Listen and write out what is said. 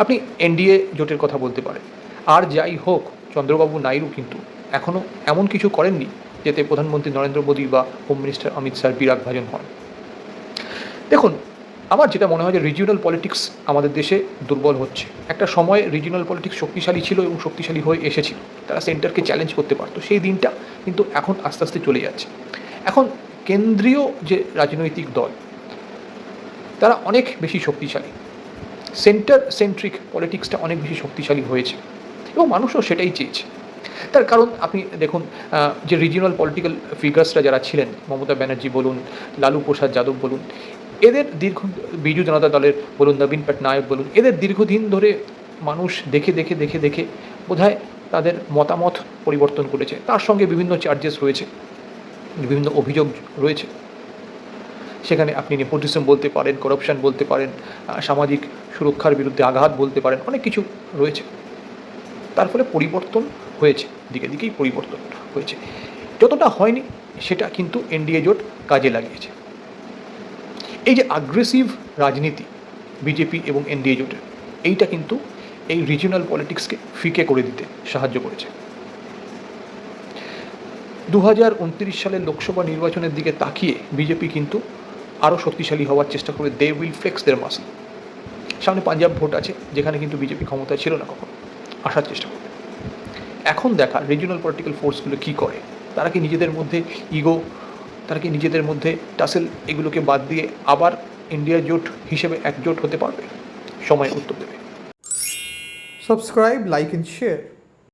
আপনি এনডিএ জোটের কথা বলতে পারেন, আর যাই হোক চন্দ্রবাবু নাইডু কিন্তু এখনও এমন কিছু করেননি যাতে প্রধানমন্ত্রী নরেন্দ্র মোদী বা হোম মিনিস্টার অমিত শাহর বিরাগ ভাজন হন। দেখুন, আমার যেটা মনে হয় যে রিজিওনাল পলিটিক্স আমাদের দেশে দুর্বল হচ্ছে। একটা সময় রিজিওনাল পলিটিক্স শক্তিশালী ছিল এবং শক্তিশালী হয়ে এসেছিল, তারা সেন্টারকে চ্যালেঞ্জ করতে পারতো, সেই দিনটা কিন্তু এখন আস্তে আস্তে চলে যাচ্ছে। এখন কেন্দ্রীয় যে রাজনৈতিক দল তারা অনেক বেশি শক্তিশালী, সেন্টার সেন্ট্রিক পলিটিক্সটা অনেক বেশি শক্তিশালী হয়েছে এবং মানুষও সেটাই চেয়েছে। তার কারণ আপনি দেখুন, যে রিজিওনাল পলিটিক্যাল ফিগার্সরা যারা ছিলেন, মমতা ব্যানার্জি বলুন, লালু প্রসাদ যাদব বলুন, এদের বিজু জনতা দলের বলুন, নবীন পটনায়ক বলুন, এদের দীর্ঘদিন ধরে মানুষ দেখে দেখে দেখে দেখে বোধহয় তাদের মতামত পরিবর্তন করেছে। তার সঙ্গে বিভিন্ন চার্জেস রয়েছে, বিভিন্ন অভিযোগ রয়েছে। সেখানে আপনি নেপোটিজম বলতে পারেন, করাপশন বলতে পারেন, সামাজিক সুরক্ষার বিরুদ্ধে আঘাত বলতে পারেন, অনেক কিছু রয়েছে। তার ফলে পরিবর্তন হয়েছে, দিকে দিকেই পরিবর্তন হয়েছে। যতটা হয়নি সেটা কিন্তু এনডিএ জোট কাজে লাগিয়েছে। এই যে অ্যাগ্রেসিভ রাজনীতি বিজেপি এবং এনডিএ জোটের, এইটা কিন্তু এই রিজিওনাল পলিটিক্সকে ফিকে করে দিতে সাহায্য করেছে। 2029 সালের লোকসভা নির্বাচনের দিকে তাকিয়ে বিজেপি কিন্তু আরও শক্তিশালী হওয়ার চেষ্টা করে, they will flex their muscle. সামনে পাঞ্জাব ভোট আছে, যেখানে কিন্তু বিজেপি ক্ষমতায় ছিল না কখনো, আসার চেষ্টা করবে। এখন দেখা রিজিওনাল পলিটিক্যাল ফোর্সগুলো কী করে, তারা কি নিজেদের মধ্যে ইগো, তারা কি নিজেদের মধ্যে টাসেল, এগুলোকে বাদ দিয়ে আবার ইন্ডিয়া জোট হিসেবে একজোট হতে পারবে? সময় উত্তর দেবে। Subscribe, like and share.